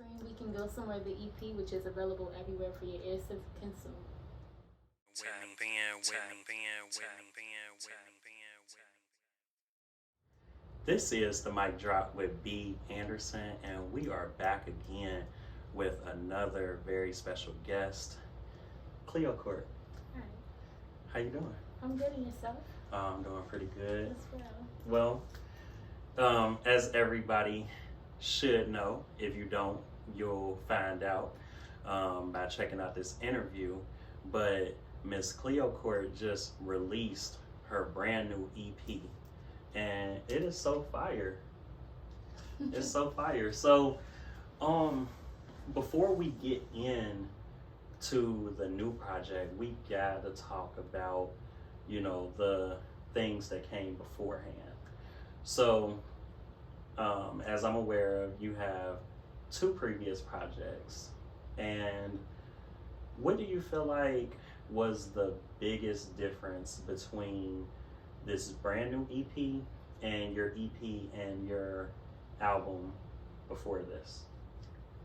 featuring We Can Go Somewhere, the EP, which is available everywhere for your ears to consume. This is the mic drop with B. Anderson, and we are back again with another very special guest, Cleöcrt. Hi, How you doing? I'm good, and yourself? I'm doing pretty good. As well. Well, as everybody should know, if you don't, you'll find out by checking out this interview. But Miss Cleöcrt just released her brand new EP, and it is so fire. It's so fire. So, before we get in to the new project, we gotta talk about, the things that came beforehand. So, as I'm aware of, you have two previous projects, and what do you feel like was the biggest difference between this brand new EP and your EP and your album before this?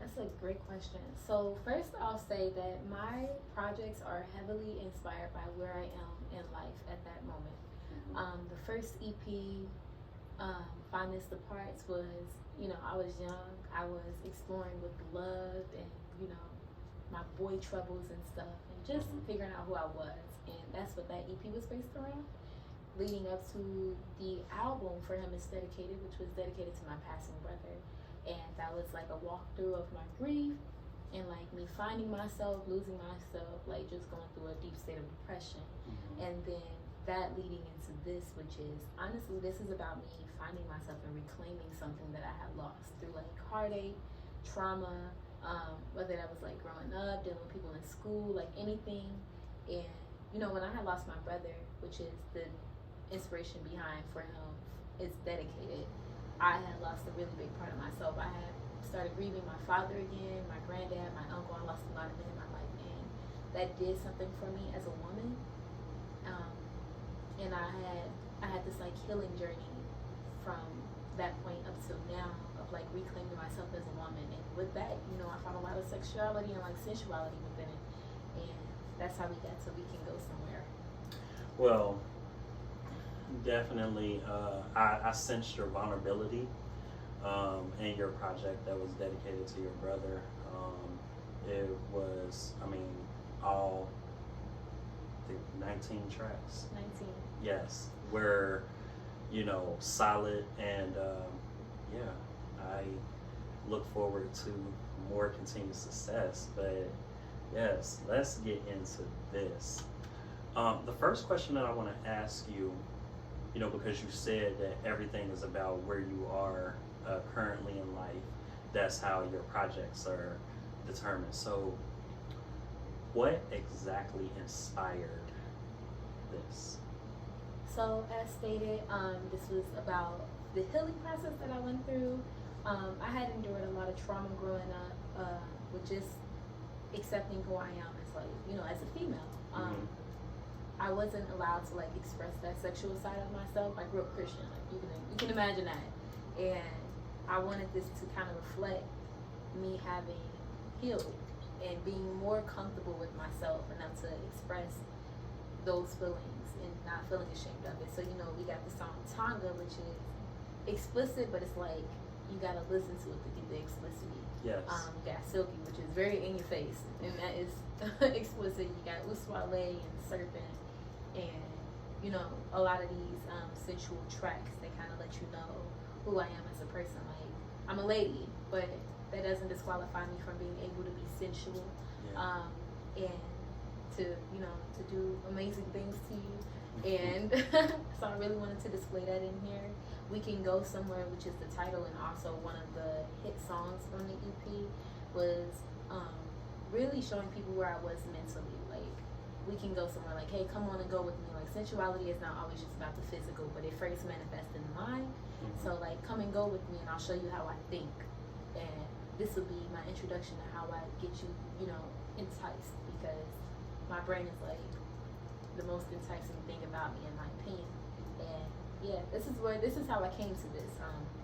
That's a great question. So first, I'll say that my projects are heavily inspired by where I am in life at that moment. The first EP, Finest the Parts, was, I was young. I was exploring with love and, my boy troubles and stuff, and just figuring out who I was. And that's what that EP was based around. Leading up to the album For Him Is Dedicated, which was dedicated to my passing brother. And that was like a walkthrough of my grief and like me finding myself, losing myself, like just going through a deep state of depression. And then that leading into this, which is honestly, this is about me finding myself and reclaiming something that I had lost through like heartache, trauma, whether that was like growing up, dealing with people in school, like anything. And when I had lost my brother, which is the inspiration behind For Him Is Dedicated, I had lost a really big part of myself. I had started grieving my father again, my granddad, my uncle. I lost a lot of men in my life, and that did something for me as a woman. And I had this like healing journey from that point up till now of like reclaiming myself as a woman. And with that, I found a lot of sexuality and like sensuality within it, and that's how we got to We Can Go Somewhere. Well, definitely, I sensed your vulnerability in your project that was dedicated to your brother. It was, all the 19 tracks. 19. Yes, were, solid, and I look forward to more continued success. But yes, let's get into this. The first question that I want to ask you, because you said that everything is about where you are currently in life, that's how your projects are determined. So, what exactly inspired this? So, as stated, this was about the healing process that I went through. I had endured a lot of trauma growing up with just accepting who I am as as a female. I wasn't allowed to like express that sexual side of myself. I grew up Christian, like you can imagine that, and I wanted this to kind of reflect me having healed and being more comfortable with myself enough to express those feelings and not feeling ashamed of it. So we got the song Tonga, which is explicit, but it's like you gotta listen to it to get the explicitity. Yes. You got Silky, which is very in your face, and that is explicit. You got Uswale and Serpent, and a lot of these sensual tracks that kind of let you know who I am as a person. Like, I'm a lady, but that doesn't disqualify me from being able to be sensual, and to do amazing things to you. And so I really wanted to display that in here. We Can Go Somewhere, which is the title and also one of the hit songs from the EP, was really showing people where I was mentally. Like, we can go somewhere, like, hey, come on and go with me. Like, sensuality is not always just about the physical, but it first manifests in the mind. So like, come and go with me and I'll show you how I think. And this will be my introduction to how I get you, enticed, because my brain is like the most enticing thing about me, in my opinion. And yeah, this is how I came to this.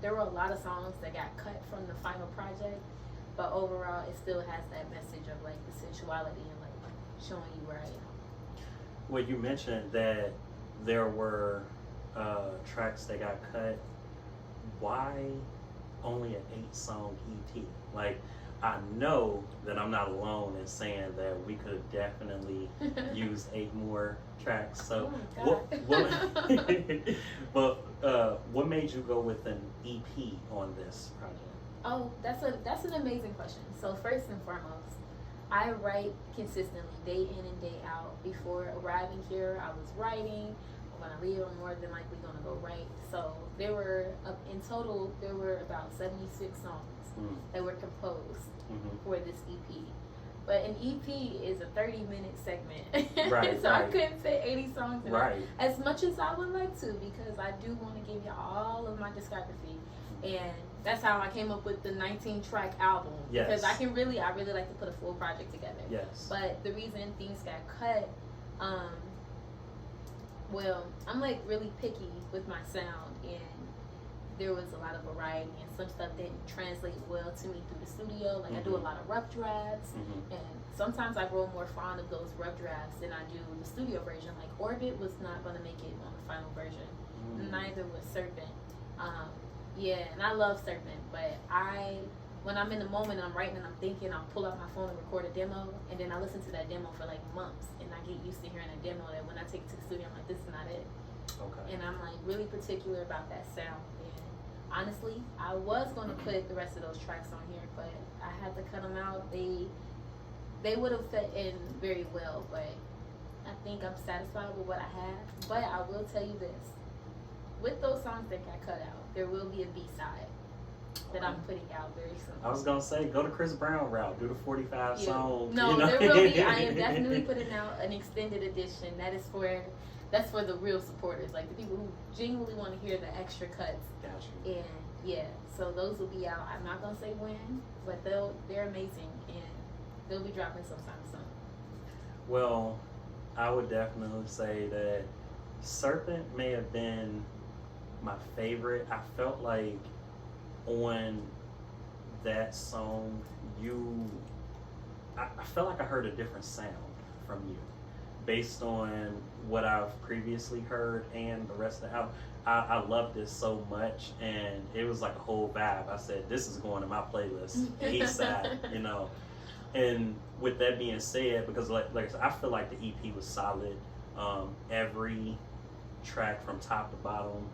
There were a lot of songs that got cut from the final project, but overall it still has that message of like the sensuality and like showing you where I am. Well, you mentioned that there were tracks that got cut. Why only an 8-song EP? Like, I know that I'm not alone in saying that we could definitely use 8 more tracks. So, oh what made you go with an EP on this project? Oh, that's an amazing question. So first and foremost, I write consistently, day in and day out. Before arriving here, I was writing. When I leave, I'm more than likely gonna go write. So there were in total there were about 76 songs that were composed for this EP. But an EP is a 30-minute segment, Right, so right. I couldn't fit 80 songs in Right. it. As much as I would like to, because I do want to give you all of my discography, and that's how I came up with the 19-track album. Yes. Because I really like to put a full project together. Yes. But the reason things got cut, well, I'm like really picky with my sound, and there was a lot of variety, and some stuff didn't translate well to me through the studio. Like I do a lot of rough drafts, and sometimes I grow more fond of those rough drafts than I do the studio version. Like Orbit was not going to make it on the final version. Neither was Serpent. Yeah, and I love Serpent, but when I'm in the moment, I'm writing and I'm thinking, I'll pull out my phone and record a demo, and then I listen to that demo for like months, and I get used to hearing a demo that when I take it to the studio, I'm like, this is not it. Okay. And I'm like really particular about that sound. And honestly, I was going to put the rest of those tracks on here, but I had to cut them out. They would have fit in very well, but I think I'm satisfied with what I have. But I will tell you this. With those songs that got cut out, there will be a B-side that I'm putting out very soon. I was gonna say, go to Chris Brown route, do the 45 song. No, you know? there will be. I am definitely putting out an extended edition. That's for the real supporters, like the people who genuinely want to hear the extra cuts. Gotcha. And yeah, so those will be out. I'm not gonna say when, but they're amazing, and they'll be dropping sometime soon. Well, I would definitely say that Serpent may have been my favorite. I felt like on that song, I felt like I heard a different sound from you based on what I've previously heard and the rest of the album. I loved it so much, and it was like a whole vibe. I said, this is going to my playlist ASAP, you know. And with that being said, because like I said, I feel like the EP was solid. Every track from top to bottom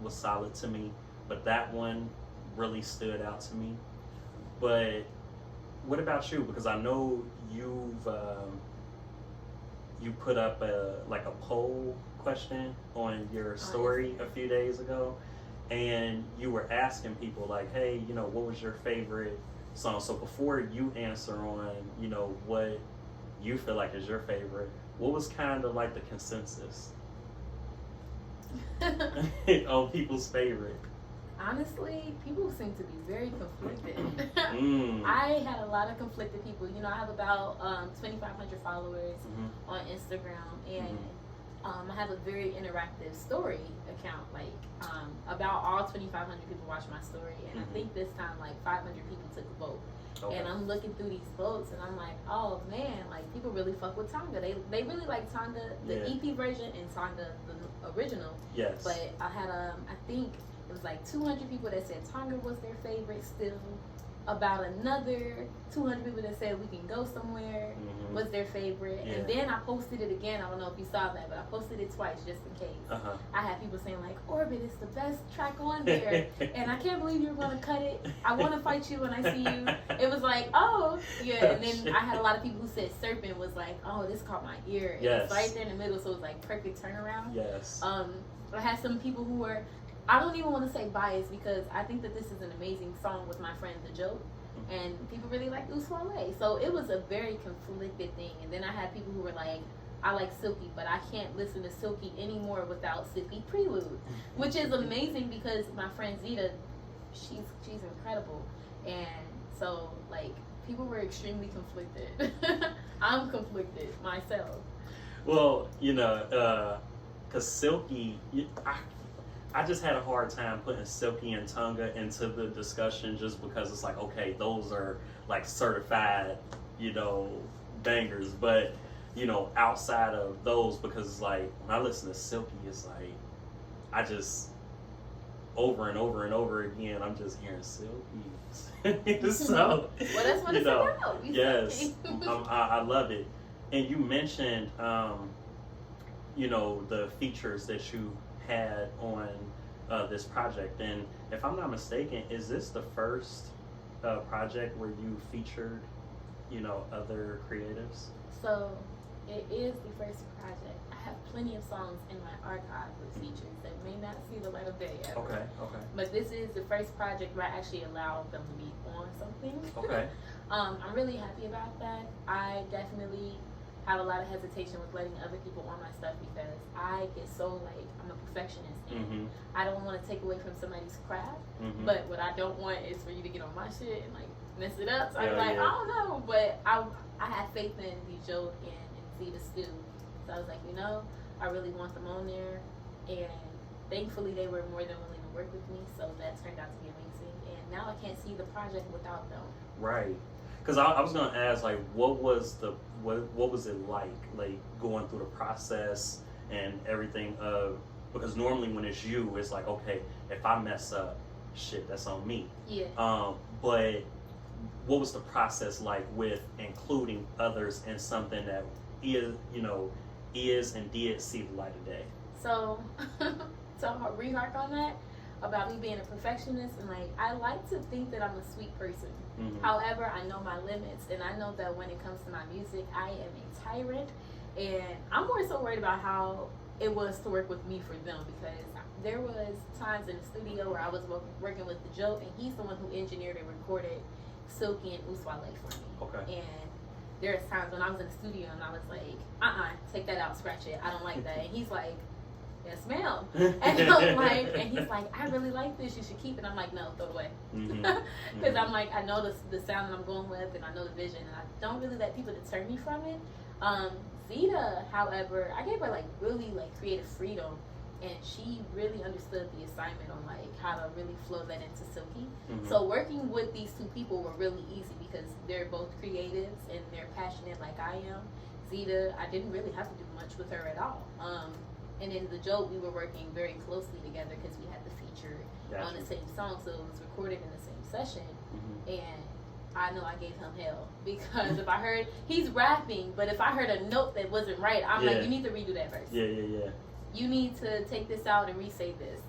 was solid to me, but that one really stood out to me. But what about you? Because I know you put up a poll question on your story a few days ago, and you were asking people like, hey, you know, what was your favorite song? So before you answer on, you know, what you feel like is your favorite, what was kind of like the consensus on people's favorite? Honestly, people seem to be very conflicted. I had a lot of conflicted people. You know, I have about 2,500 followers on Instagram, and I have a very interactive story account. Like, about all 2,500 people watch my story, and I think this time like 500 people took a vote. Okay. And I'm looking through these votes, and I'm like, oh man, like people really fuck with Tonga. They really like Tonga, the EP version, and Tonga, the original. Yes. But I had I think it was like 200 people that said Tonga was their favorite still. About another 200 people that said We Can Go Somewhere was their favorite. Yeah. And then I posted it again. I don't know if you saw that, but I posted it twice just in case. I had people saying like, Orbit is the best track on there. And I can't believe you're going to cut it. I want to fight you when I see you. It was like, oh, yeah. And then I had a lot of people who said Serpent was like, oh, this caught my ear. And it's right there in the middle, so it was like perfect turnaround. Yes. I had some people who were, I don't even want to say biased, because I think that this is an amazing song with my friend The Joke, and people really like Uswale. So it was a very conflicted thing. And then I had people who were like, I like Silky, but I can't listen to Silky anymore without Silky Prelude, which is amazing because my friend Zeta, she's incredible. And so like people were extremely conflicted. I'm conflicted myself. Well, you know, because Silky, I just had a hard time putting Silky and Tonga into the discussion just because it's like, okay, those are like certified, you know, bangers. But, you know, outside of those, because it's like when I listen to Silky, it's like I just over and over and over again, I'm just hearing Silky. So, well, that's what it's about. Yes, I love it. And you mentioned, you know, the features that you had on this project. And if I'm not mistaken, is this the first project where you featured, you know, other creatives? So it is the first project. I have plenty of songs in my archive with features that may not see the light of day ever. Okay. But this is the first project where I actually allowed them to be on something. Okay. I'm really happy about that. I definitely have a lot of hesitation with letting other people on my stuff because I get so like, I'm a perfectionist and I don't want to take away from somebody's craft. But what I don't want is for you to get on my shit and like mess it up. So I'm like, I don't know. But I had faith in the Joe and Zeta Stew. So I was like, you know, I really want them on there. And thankfully they were more than willing to work with me. So that turned out to be amazing. And now I can't see the project without them. Right. Because I was gonna ask, like, what was it like going through the process and everything of, because normally when it's you, it's like, okay, if I mess up, shit, that's on me. Yeah. But what was the process like with including others in something that is and did see the light of day? So, to remark on that, about me being a perfectionist, and like, I like to think that I'm a sweet person. However, I know my limits, and I know that when it comes to my music, I am a tyrant, and I'm more so worried about how it was to work with me for them, because there was times in the studio where I was working with the Joe, and he's the one who engineered and recorded Silky and Uswale for me. Okay. And there's times when I was in the studio and I was like, take that out, scratch it, I don't like that. And he's like, yes, ma'am. And I'm like, and he's like, I really like this, you should keep it. I'm like, no, throw it away. Because I'm like, I know the sound that I'm going with, and I know the vision, and I don't really let people deter me from it. Zeta, however, I gave her like really like creative freedom, and she really understood the assignment on like how to really flow that into Silky. So working with these two people were really easy because they're both creatives and they're passionate like I am. Zeta, I didn't really have to do much with her at all. And in the Joke, we were working very closely together because we had the feature on the same song, so it was recorded in the same session. And I know I gave him hell because if I heard, he's rapping, but if I heard a note that wasn't right, I'm like, you need to redo that verse. Yeah. You need to take this out and re-say this.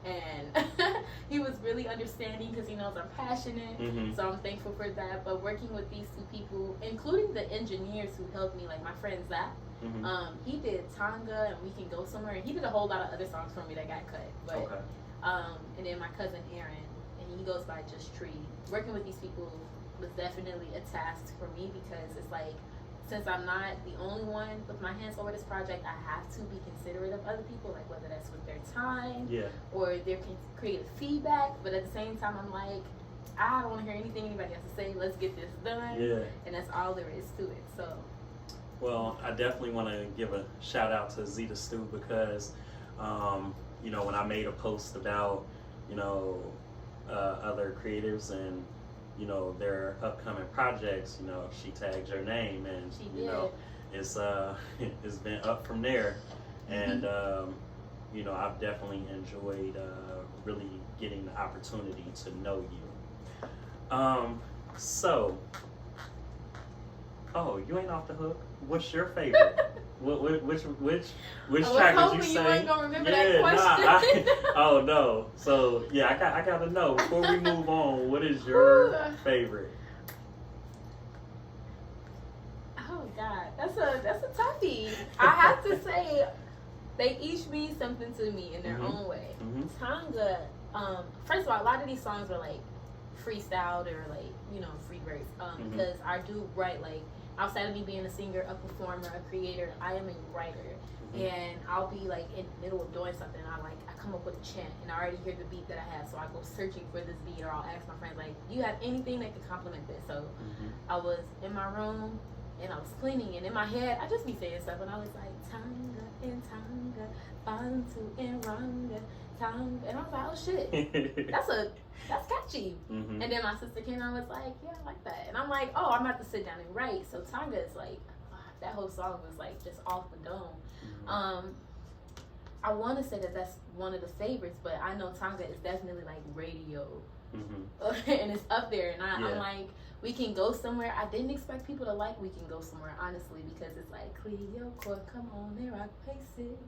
And he was really understanding because he knows I'm passionate, so I'm thankful for that. But working with these two people, including the engineers who helped me, like my friend Zach, he did Tonga and We Can Go Somewhere, and he did a whole lot of other songs for me that got cut. But and then my cousin Aaron, and he goes by Just Tree. Working with these people was definitely a task for me because it's like, since I'm not the only one with my hands over this project, I have to be considerate of other people, like whether that's with their time or their creative feedback. But at the same time, I'm like, I don't want to hear anything anybody has to say. Let's get this done. And that's all there is to it. So, well, I definitely want to give a shout out to Zeta Stew because, you know, when I made a post about, you know, other creatives and, you know, their upcoming projects, you know, she tagged your name, and you know, it's been up from there. And you know, I've definitely enjoyed really getting the opportunity to know you. So, you ain't off the hook. What's your favorite? Which track did you say? You ain't gonna remember that question. Oh no. So yeah, I gotta know before we move on. What is your favorite? Oh God, that's a toughie. I have to say, they each mean something to me in their own way. Tonga, first of all, a lot of these songs are like freestyled or like, you know, free verse. Because I do write, like, outside of me being a singer, a performer, a creator, I am a writer. And I'll be like in the middle of doing something, I come up with a chant and I already hear the beat that I have, so I go searching for this beat, or I'll ask my friends like, do you have anything that can complement this? So I was in my room and I was cleaning, and in my head I just be saying stuff, and I was like, Tonga and Tonga, Bantu and Ranga, tongue, and I was like, oh shit, that's catchy. Mm-hmm. And then my sister came and was like, yeah, I like that. And I'm like, oh, I'm about to sit down and write. So Tonga is like, that whole song was like just off the dome. Mm-hmm. I want to say that that's one of the favorites, but I know Tonga is definitely like radio. Mm-hmm. And it's up there. And Yeah. I'm like, We Can Go Somewhere. I didn't expect people to like We Can Go Somewhere, honestly, because it's like, Cleöcrt, come on there, I pace it.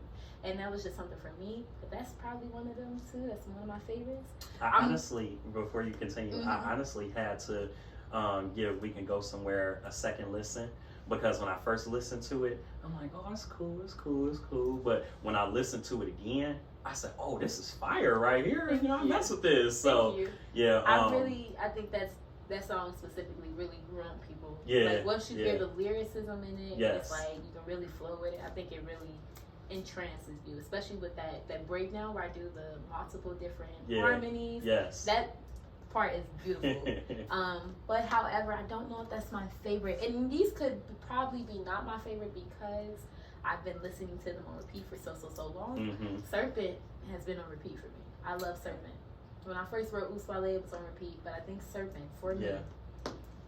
And that was just something for me. But that's probably one of them too. That's one of my favorites. I honestly, before you continue, Mm-hmm. I honestly had to give We Can Go Somewhere a second listen, because when I first listened to it, I'm like, oh, it's cool, it's cool, it's cool. But when I listened to it again, I said, oh, this is fire right here. You know, I mess with this. So, Thank you. yeah. I think that song specifically really grew on people. Yeah, Like once you yeah. hear the lyricism in it, Yes. it's like you can really flow with it. I think it really entrances you, especially with that breakdown where I do the multiple different harmonies. Yes. That part is beautiful. But however, I don't know if that's my favorite. And these could probably be not my favorite because I've been listening to them on repeat for so long. Mm-hmm. Serpent has been on repeat for me. I love Serpent. When I first wrote Uswale, it was on repeat, but I think Serpent for me.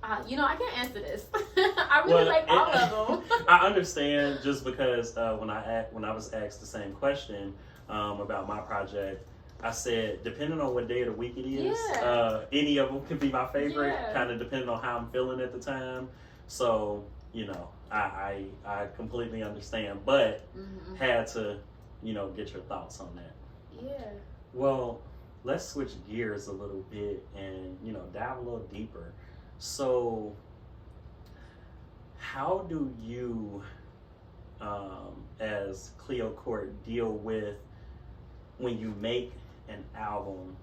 I can't answer this. I really like all of them. I understand, just because when I was asked the same question about my project, I said, depending on what day of the week it is, any of them could be my favorite, kind of depending on how I'm feeling at the time. So, I completely understand, but had to, get your thoughts on that. Yeah. Well, let's switch gears a little bit and, dive a little deeper. So, how do you, as Cleöcrt, deal with when you make an album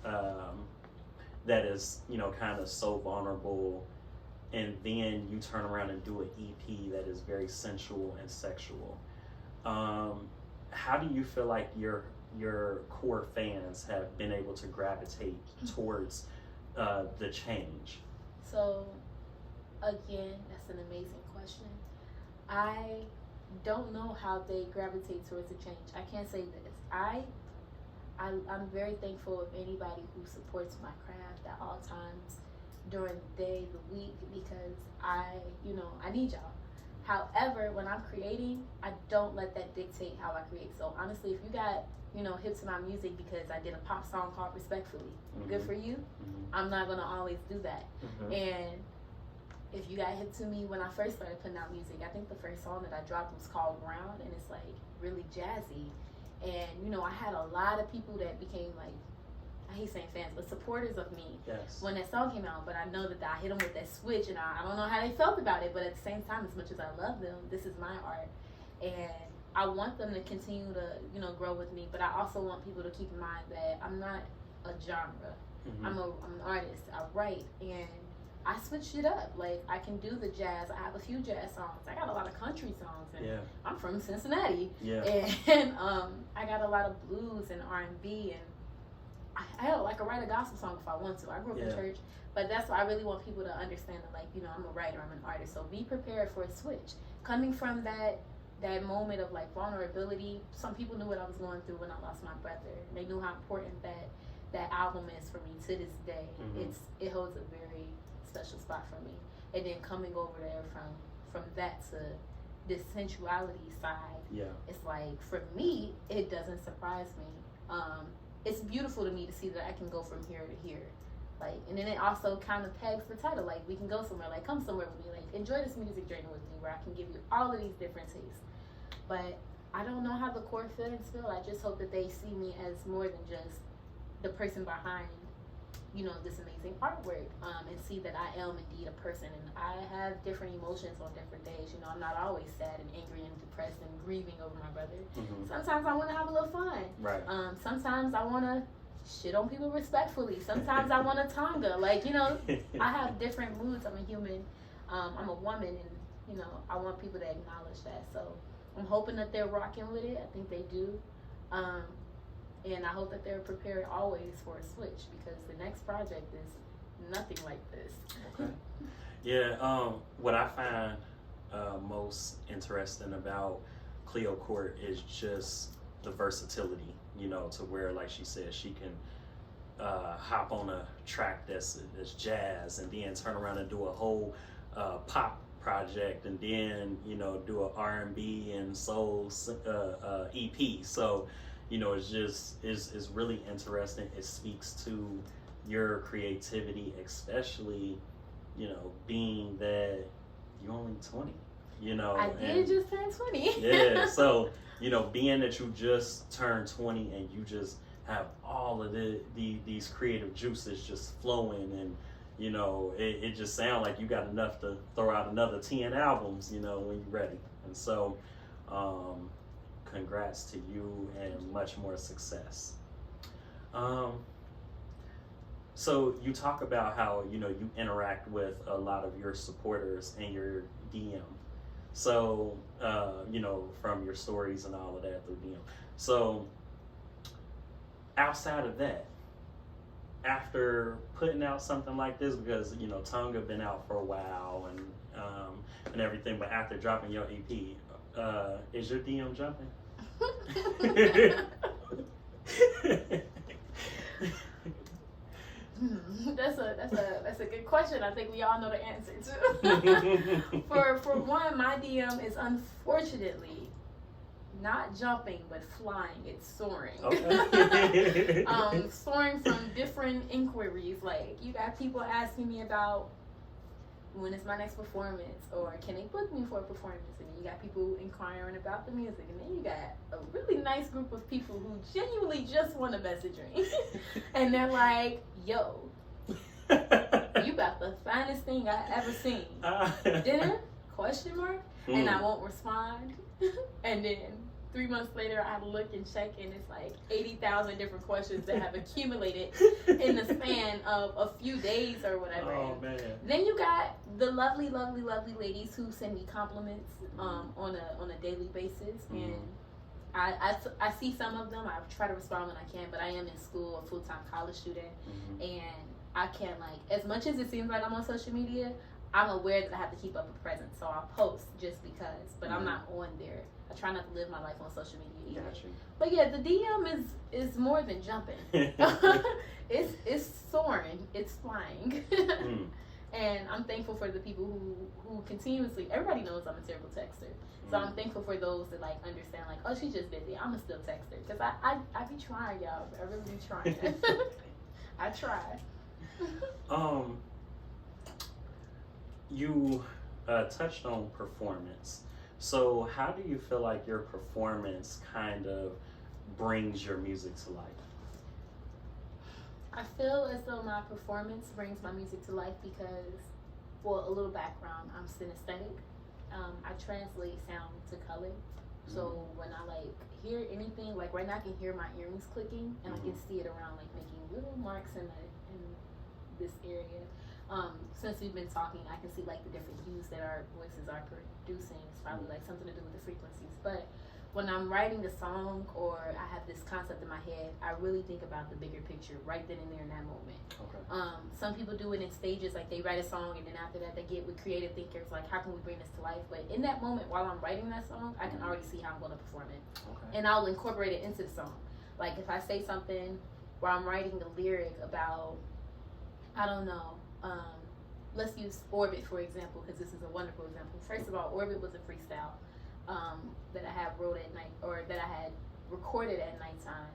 that is, kind of so vulnerable, and then you turn around and do an EP that is very sensual and sexual? How do you feel like your core fans have been able to gravitate towards the change? So, again, that's an amazing question. I don't know how they gravitate towards the change. I can't say this. I'm very thankful of anybody who supports my craft at all times during the day, the week, because I need y'all. However, when I'm creating, I don't let that dictate how I create. So honestly, if you got, hip to my music because I did a pop song called Respectfully, good for you. I'm not gonna always do that. And if you got hip to me when I first started putting out music, I think the first song that I dropped was called Ground, and it's like really jazzy. And I had a lot of people that became like, I hate saying fans, but supporters of me when that song came out. But I know that I hit them with that switch, and I don't know how they felt about it. But at the same time, as much as I love them, this is my art, and I want them to continue to grow with me. But I also want people to keep in mind that I'm not a genre. I'm an artist. I write, and I switch it up. Like, I can do the jazz. I have a few jazz songs. I got a lot of country songs, and I'm from Cincinnati. And I got a lot of blues and R&B, and I could write a gospel song if I want to. I grew up in church, but that's why I really want people to understand that, like, I'm a writer, I'm an artist. So be prepared for a switch. Coming from that moment of like vulnerability, some people knew what I was going through when I lost my brother. They knew how important that album is for me to this day. It holds a very special spot for me. And then coming over there from that to this sensuality side, it's like, for me, it doesn't surprise me. It's beautiful to me to see that I can go from here to here. Like, and then it also kind of pegs the title, like, we can go somewhere, like, come somewhere with me, like, enjoy this music journey with me, where I can give you all of these different tastes. But I don't know how the core fans feel. I just hope that they see me as more than just the person behind, this amazing artwork, and see that I am indeed a person, and I have different emotions on different days. I'm not always sad and angry and depressed and grieving over my brother. Sometimes I want to have a little fun. Right. Sometimes I want to shit on people respectfully. Sometimes I want to Tonga. Like, I have different moods. I'm a human. I'm a woman, and, I want people to acknowledge that. So I'm hoping that they're rocking with it. I think they do. And I hope that they're prepared always for a switch, because the next project is nothing like this. Okay. Yeah, what I find most interesting about Cleöcrt is just the versatility you know, to where, like she said, she can hop on a track that's jazz, and then turn around and do a whole pop project, and then, you know, do an R&B and soul EP. So, you know, it's really interesting. It speaks to your creativity, especially, you know, being that you're only 20, you know. I did just turn 20. Yeah, so, you know, being that you just turned 20 and you just have all of these creative juices just flowing, and, you know, it just sounds like you got enough to throw out another 10 albums, you know, when you're ready. And so, congrats to you and much more success. So you talk about how, you know, you interact with a lot of your supporters and your DM. So, you know, from your stories and all of that through DM. So outside of that, after putting out something like this, because, you know, Tongue have been out for a while and everything, but after dropping your EP, is your DM jumping? That's a good question. I think we all know the answer to. For one, my DM is unfortunately not jumping but flying. It's soaring. Okay. Soaring from different inquiries. Like, you got people asking me about when is my next performance, or can they book me for a performance, and then you got people inquiring about the music, and then you got a really nice group of people who genuinely just want to message me. And they're like, yo, you got the finest thing I ever seen. Dinner? Question mark? And I won't respond. And then 3 months later, I look and check, and it's like 80,000 different questions that have accumulated in the span of a few days or whatever. Oh, man. Then you got the lovely, lovely, lovely ladies who send me compliments on a daily basis, and I see some of them. I try to respond when I can, but I am in school, a full-time college student, and I can't, like, as much as it seems like I'm on social media, I'm aware that I have to keep up a presence, so I'll post just because, but I'm not on there. I try not to live my life on social media either. Gotcha. But yeah, the DM is more than jumping. It's soaring. It's flying. And I'm thankful for the people who continuously, everybody knows I'm a terrible texter. So I'm thankful for those that, like, understand, like, oh, she's just busy. I'm still text her. Because I be trying, y'all. I really be trying. I try. You touched on performance. So how do you feel like your performance kind of brings your music to life? I feel as though my performance brings my music to life because, well, a little background, I'm synesthetic. I translate sound to color. So when I, like, hear anything, like right now I can hear my earrings clicking, and I can see it around, like, making little marks in this area. Since we've been talking, I can see, like, the different hues that our voices are producing. It's probably, like, something to do with the frequencies. But when I'm writing a song or I have this concept in my head, I really think about the bigger picture right then and there in that moment. Okay. Some people do it in stages, like they write a song and then after that they get with creative thinkers, like, how can we bring this to life? But in that moment while I'm writing that song, I can already see how I'm going to perform it. Okay. And I'll incorporate it into the song. Like, if I say something where I'm writing a lyric about, I don't know, let's use Orbit, for example, because this is a wonderful example. First of all, Orbit was a freestyle that I had wrote at night, or that I had recorded at nighttime.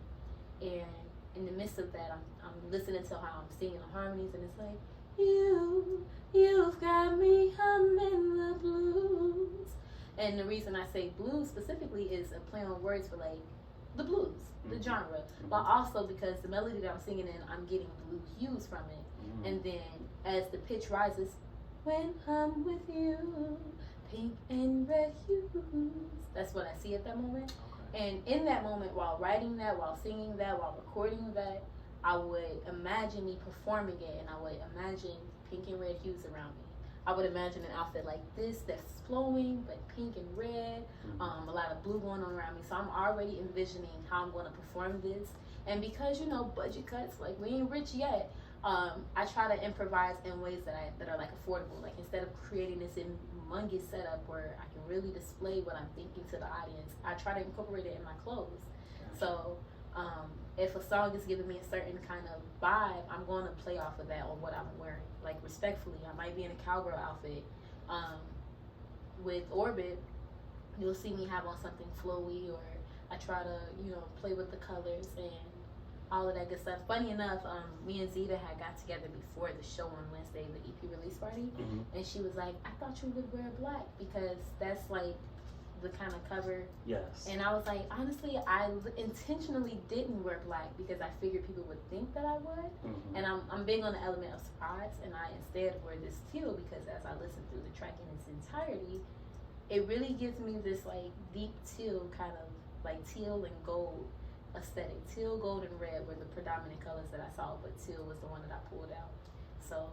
And in the midst of that, I'm listening to how I'm singing the harmonies, and it's like, you've got me humming the blues. And the reason I say blues specifically is a play on words for, like, the blues, the genre, but also because the melody that I'm singing in, I'm getting blue hues from it. And then as the pitch rises, when I'm with you, pink and red hues, that's what I see at that moment. Okay. And in that moment, while writing that, while singing that, while recording that, I would imagine me performing it, and I would imagine pink and red hues around me. I would imagine an outfit like this that's flowing, but pink and red, a lot of blue going on around me. So I'm already envisioning how I'm going to perform this. And because, you know, budget cuts, like, we ain't rich yet, I try to improvise in ways that are like affordable. Like, instead of creating this humongous setup where I can really display what I'm thinking to the audience, I try to incorporate it in my clothes. Gotcha. So If a song is giving me a certain kind of vibe, I'm going to play off of that on what I'm wearing. Like, respectfully, I might be in a cowgirl outfit. With Orbit, you'll see me have on something flowy, or I try to, play with the colors and all of that good stuff. Funny enough, me and Zeta had got together before the show on Wednesday, the EP release party, and she was like, I thought you would wear black because that's like the kind of cover. Yes. And I was like, honestly, I intentionally didn't wear black because I figured people would think that I would. And I'm big on the element of surprise, and I instead wear this teal because as I listen through the track in its entirety, it really gives me this like deep teal, kind of like teal and gold aesthetic. Teal, gold, and red were the predominant colors that I saw, but teal was the one that I pulled out. So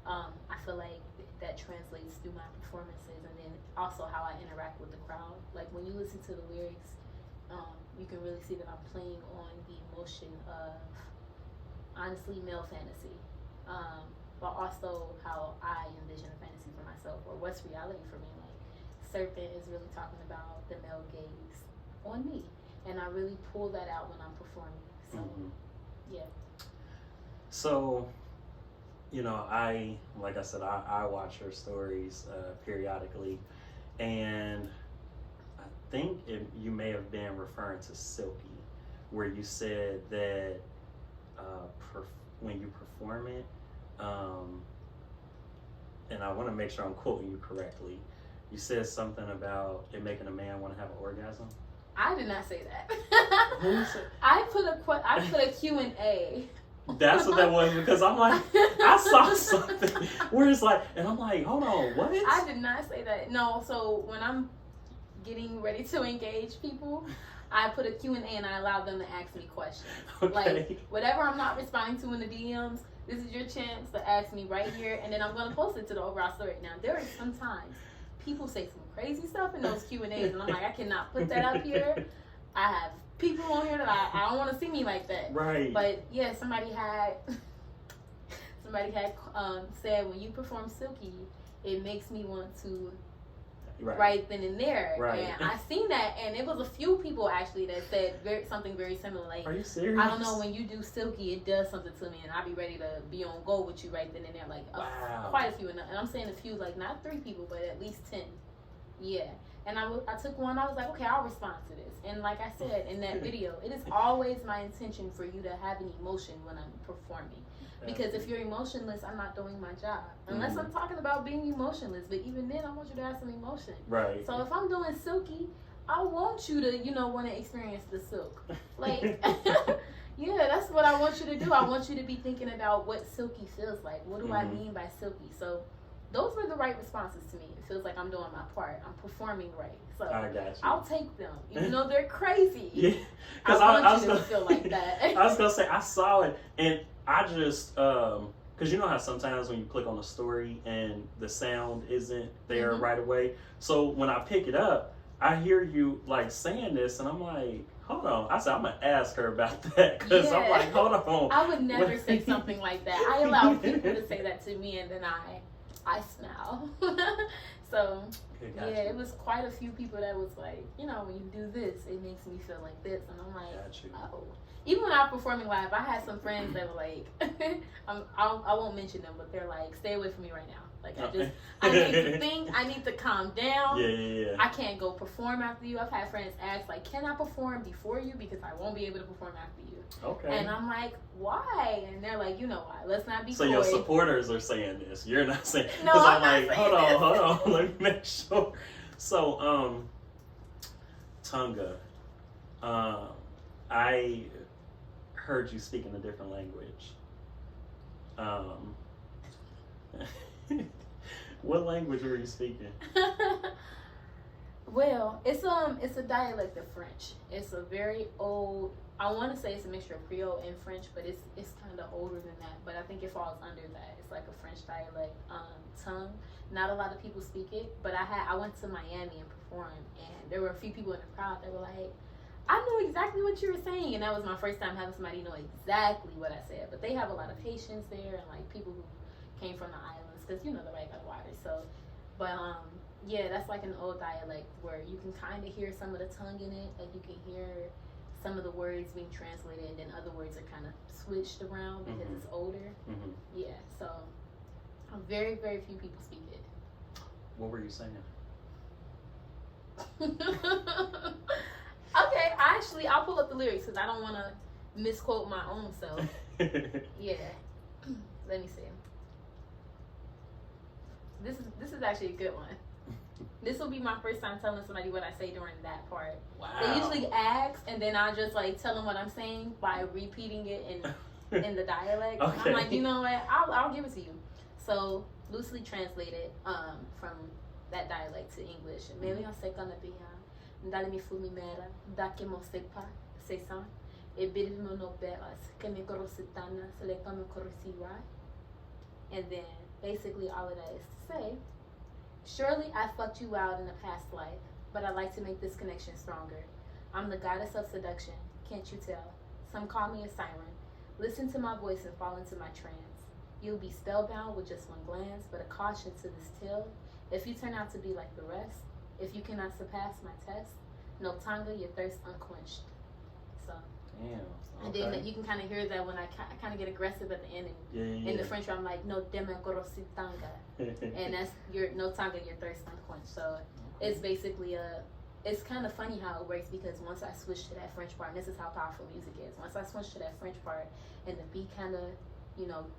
I feel like that translates through my performances, and then also how I interact with the crowd. Like when you listen to the lyrics, you can really see that I'm playing on the emotion of, honestly, male fantasy, but also how I envision a fantasy for myself, or what's reality for me. Like Serpent is really talking about the male gaze on me, and I really pull that out when I'm performing. So yeah. So, like I said, I watch her stories periodically, and I think you may have been referring to Silky, where you said that when you perform it, and I want to make sure I'm quoting you correctly, you said something about it making a man want to have an orgasm. I did not say that. Who said? I put a Q&A. That's what that was, because I'm like, I saw something where it's like, and I'm like, hold on, what? I did not say that. No, so when I'm getting ready to engage people, I put a Q&A and I allow them to ask me questions. Okay. Like, whatever I'm not responding to in the DMs, this is your chance to ask me right here, and then I'm going to post it to the overall story. Now, there are sometimes people say some crazy stuff in those Q&As, and I'm like, I cannot put that up here. I have people on here that I don't want to see me like that. Right. But yeah, somebody had said, when you perform Silky, it makes me want to right then and there. Right. And I seen that, and it was a few people actually that said something very similar. Like, are you serious? I don't know, when you do Silky, it does something to me, and I'll be ready to be on go with you right then and there. Like, wow. Quite a few, and I'm saying a few, like not 3 people, but at least 10. Yeah. And I took one, I was like, okay, I'll respond to this. And like I said in that video, it is always my intention for you to have an emotion when I'm performing. Because if you're emotionless, I'm not doing my job. Unless I'm talking about being emotionless. But even then, I want you to have some emotion. Right. So if I'm doing Silky, I want you to, want to experience the silk. Like, yeah, that's what I want you to do. I want you to be thinking about what Silky feels like. What do I mean by Silky? So those were the right responses to me. It feels like I'm doing my part. I'm performing right. So I got you. I'll take them, even though they're crazy. Yeah, because I want you to feel like that. I was gonna say, I saw it, and I just because you know how sometimes when you click on a story and the sound isn't there right away. So when I pick it up, I hear you like saying this, and I'm like, hold on. I said, I'm gonna ask her about that, because I'm like, hold on. I would never say something like that. I allow people to say that to me, and then I smile. So yeah, it was quite a few people that was like, when you do this, it makes me feel like this, and I'm like, oh. Even when I was performing live, I had some friends that were like, I won't mention them, but they're like, stay away from me right now. Like, I need to think, I need to calm down. Yeah. I can't go perform after you. I've had friends ask, like, can I perform before you? Because I won't be able to perform after you. Okay. And I'm like, why? And they're like, you know why. Let's not be so coy. Your supporters are saying this. You're not saying. No, because I'm like, not hold saying on. Let me make sure. So, Tonga, I heard you speak in a different language. What language were you speaking? Well, it's a dialect of French. It's a very old. I want to say it's a mixture of Creole and French, but it's kind of older than that. But I think it falls under that. It's like a French dialect tongue. Not a lot of people speak it, but I went to Miami and performed, and there were a few people in the crowd that were like, I knew exactly what you were saying, and that was my first time having somebody know exactly what I said. But they have a lot of Haitians there, and like people who came from the islands, because the right by the water. So, but yeah, that's like an old dialect where you can kind of hear some of the tongue in it, like you can hear some of the words being translated, and then other words are kind of switched around because it's older. Yeah, so very, very few people speak it. What were you saying? Okay, I'll pull up the lyrics because I don't want to misquote my own self. Yeah, let me see. This is actually a good one. This will be my first time telling somebody what I say during that part. Wow. They usually ask, and then I'll just like tell them what I'm saying by repeating it in the dialect. Okay. And I'm like, you know what? I'll give it to you. So loosely translated from that dialect to English. Maybe I'll say gonna be Dale mi fumimera, da que mo sepa, sesan, e bilmo no beras, que me corositana, se le come corosirai. And then basically all of that is to say, surely I fucked you out in a past life, but I'd like to make this connection stronger. I'm the goddess of seduction, can't you tell? Some call me a siren. Listen to my voice and fall into my trance. You'll be spellbound with just one glance, but a caution to this tale. If you turn out to be like the rest, if you cannot surpass my test, no tanga, your thirst unquenched. So. Damn. Okay. And then you can kind of hear that when I kind of get aggressive at the end. In the French, I'm like, no deme corositanga. And that's your no tanga, your thirst unquenched. So it's basically it's kind of funny how it works because once I switch to that French part, and this is how powerful music is. Once I switch to that French part and the beat kind of,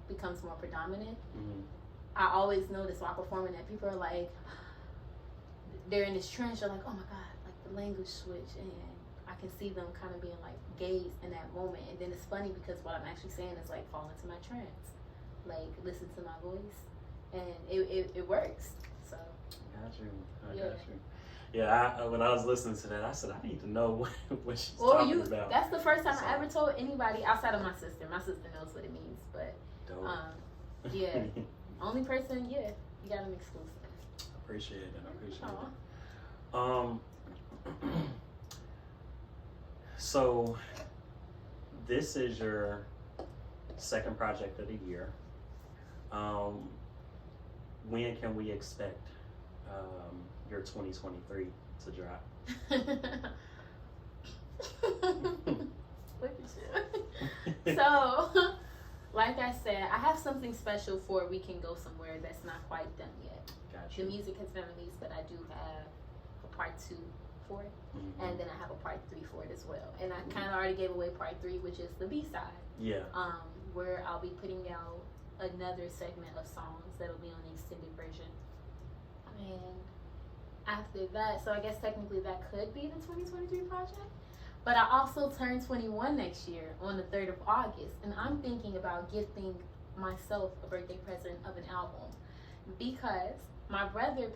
becomes more predominant, I always notice while performing that people are like, they're in this trance, they're like, oh my God, like the language switch, and I can see them kind of being like gazed in that moment. And then it's funny because what I'm actually saying is like fall into my trance, like listen to my voice, and it works. So I got you. Yeah, when I was listening to that, I said I need to know what she's talking about. That's the first time I ever told anybody outside of my sister. My sister knows what it means, but yeah, only person. Yeah, you got an exclusive. Appreciate it. So this is your second project of the year. When can we expect your 2023 to drop? So, like I said, I have something special for We Can Go Somewhere that's not quite done yet. Gotcha. The music has been released, but I do have a part 2 for it, and then I have a part 3 for it as well. And I kind of already gave away part 3, which is the B-side. Yeah. Where I'll be putting out another segment of songs that'll be on the extended version. And after that, so I guess technically that could be the 2023 project. But I also turn 21 next year on the 3rd of August, and I'm thinking about gifting myself a birthday present of an album because my brother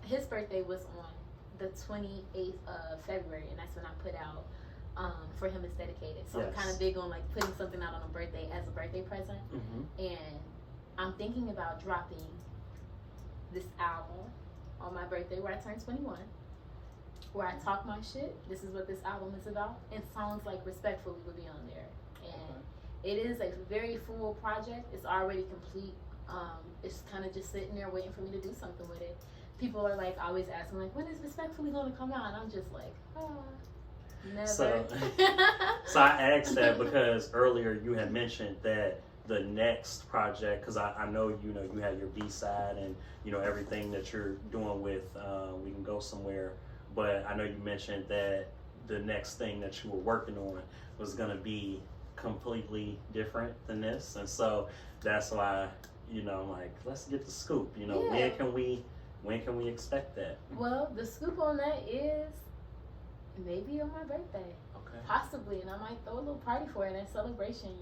his birthday was on the 28th of February, and that's when I put out For Him It's Dedicated. So I'm kind of big on like putting something out on a birthday as a birthday present, and I'm thinking about dropping this album on my birthday where I turn 21, where I talk my shit. This is what this album is about, and songs like Respectfully will be on there. And it is a very full project. It's already complete. It's kind of just sitting there waiting for me to do something with it. People are like always asking like, when is Respectfully going to come out? And I'm just like, never. So I asked that because earlier you had mentioned that the next project, because I know you had your B-side and everything that you're doing with We Can Go Somewhere, but I know you mentioned that the next thing that you were working on was going to be completely different than this, and so that's why I'm like, let's get the scoop. When can we expect that? Well, the scoop on that is maybe on my birthday. Okay. Possibly, and I might throw a little party for it in celebration,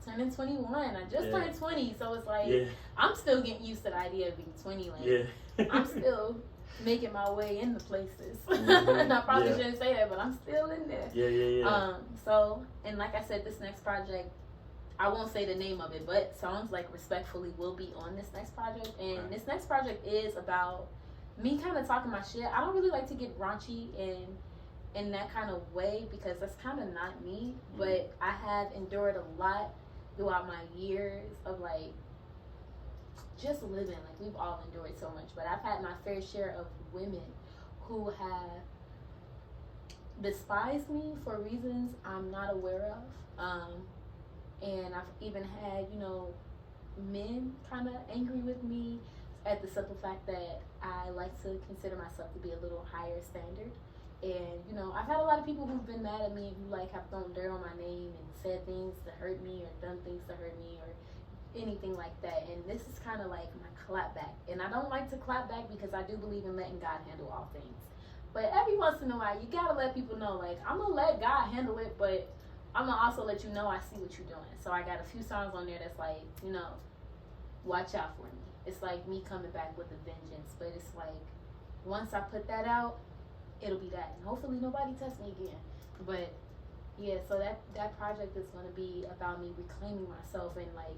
Turning 21. I just turned 20, so it's like I'm still getting used to the idea of being 20. Like I'm still making my way into places. And I probably shouldn't say that, but I'm still in there. Yeah. So, and like I said, this next project, I won't say the name of it, but songs like Respectfully will be on this next project. And this next project is about me kind of talking my shit. I don't really like to get raunchy in that kind of way because that's kind of not me. But I have endured a lot throughout my years of like just living. Like we've all endured so much, but I've had my fair share of women who have despise me for reasons I'm not aware of. And I've even had, men kind of angry with me at the simple fact that I like to consider myself to be a little higher standard. And I've had a lot of people who've been mad at me, who like have thrown dirt on my name and said things to hurt me or done things to hurt me or anything like that. And this is kind of like my clap back. And I don't like to clap back because I do believe in letting God handle all things. But every once in a while, you gotta let people know, like, I'm gonna let God handle it, but I'm gonna also let you know I see what you're doing. So I got a few songs on there that's like, watch out for me. It's like me coming back with a vengeance. But it's like, once I put that out, it'll be that. And hopefully nobody tests me again. But yeah, so that project is gonna be about me reclaiming myself and like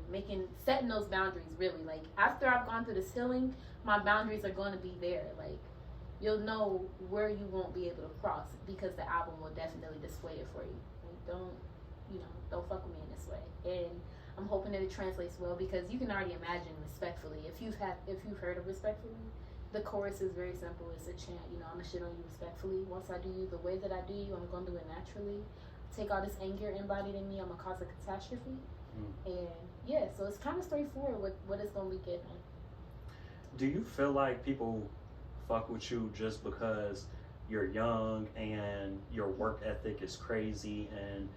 setting those boundaries really. Like after I've gone through this healing, my boundaries are gonna be there. Like you'll know where you won't be able to cross because the album will definitely display it for you. Like, don't fuck with me in this way. And I'm hoping that it translates well because you can already imagine respectfully. If you've heard of respectfully, the chorus is very simple. It's a chant. I'm gonna shit on you respectfully. Once I do you the way that I do you, I'm gonna do it naturally. Take all this anger embodied in me. I'm gonna cause a catastrophe. And yeah, so it's kind of straightforward what it's gonna be given. Do you feel like people fuck with you just because you're young and your work ethic is crazy and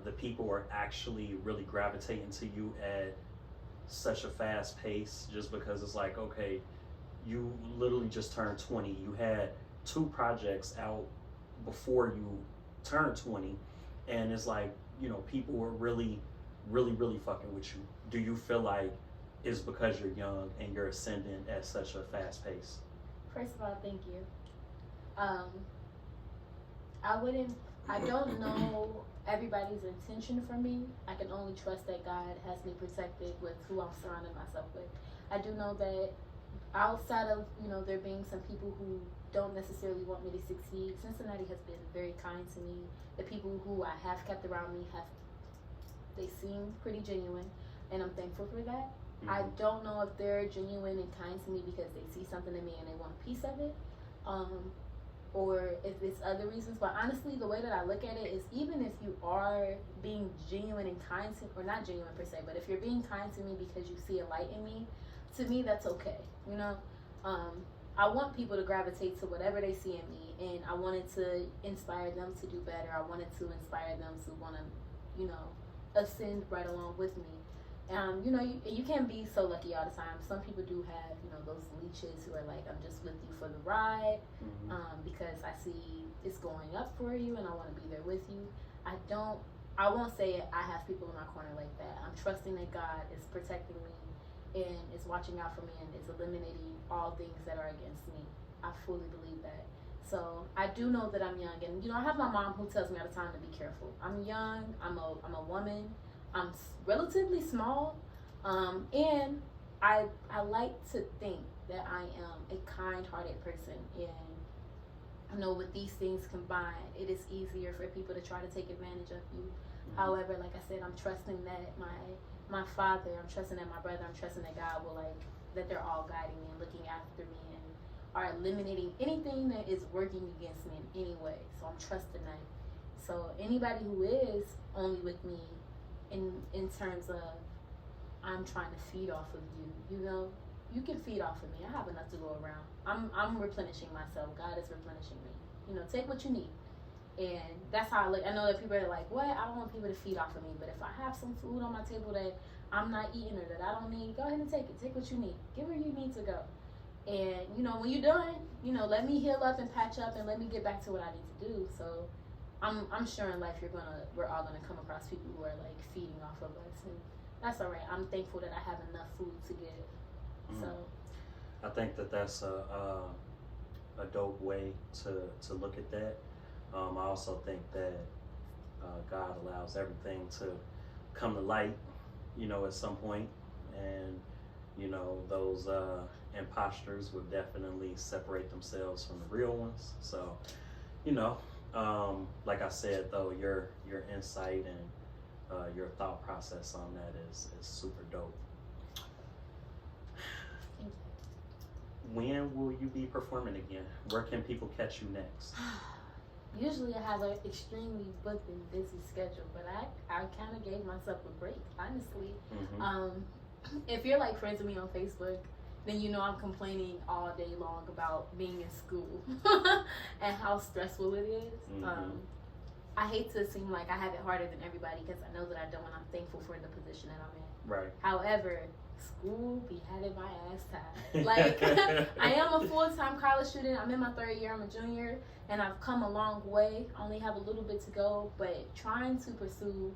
the people are actually really gravitating to you at such a fast pace just because it's like, okay, you literally just turned 20. You had 2 projects out before you turned 20 and it's like, people were really, really, really fucking with you. Do you feel like it's because you're young and you're ascending at such a fast pace? First of all, thank you. I don't know everybody's intention for me. I can only trust that God has me protected with who I'm surrounding myself with. I do know that outside of, there being some people who don't necessarily want me to succeed, Cincinnati has been very kind to me. The people who I have kept around me they seem pretty genuine, and I'm thankful for that. I don't know if they're genuine and kind to me because they see something in me and they want a piece of it, or if it's other reasons. But honestly, the way that I look at it is, even if you are being genuine and kind to, or not genuine per se, but if you're being kind to me because you see a light in me, to me that's okay. I want people to gravitate to whatever they see in me, and I wanted to inspire them to do better. I wanted to inspire them to want to, ascend right along with me. You can't be so lucky all the time. Some people do have, those leeches who are like, I'm just with you for the ride, because I see it's going up for you and I want to be there with you. I won't say I have people in my corner like that. I'm trusting that God is protecting me and is watching out for me and is eliminating all things that are against me. I fully believe that. So I do know that I'm young, and I have my mom who tells me all the time to be careful. I'm young. I'm a woman. I'm relatively small, and I like to think that I am a kind-hearted person. And with these things combined, it is easier for people to try to take advantage of you. However, like I said, I'm trusting that my father, I'm trusting that my brother, I'm trusting that God will that they're all guiding me and looking after me and are eliminating anything that is working against me in any way. So I'm trusting that. So anybody who is only with me in terms of I'm trying to feed off of you, you can feed off of me. I have enough to go around. I'm replenishing myself. God is replenishing me. Take what you need. And that's how I look. I know that people are like, what? I don't want people to feed off of me. But if I have some food on my table that I'm not eating or that I don't need, go ahead and take it. Take what you need. Get where you need to go. And, when you're done, let me heal up and patch up and let me get back to what I need to do. So I'm sure in life we're all gonna come across people who are like feeding off of us, and that's all right. I'm thankful that I have enough food to give. So I think that's a dope way to look at that. I also think that God allows everything to come to light, at some point, and those imposters would definitely separate themselves from the real ones. So like I said, though, your insight and your thought process on that is super dope. When will you be performing again? Where can people catch you next? Usually I have an extremely booked and busy schedule, but I kind of gave myself a break, honestly. If you're like friends with me on Facebook, then you know I'm complaining all day long about being in school and how stressful it is. I hate to seem like I have it harder than everybody because I know that I don't, and I'm thankful for the position that I'm in. Right. However, school be having my ass tied. Like, I am a full-time college student. I'm in my 3rd year. I'm a junior, and I've come a long way. I only have a little bit to go, but trying to pursue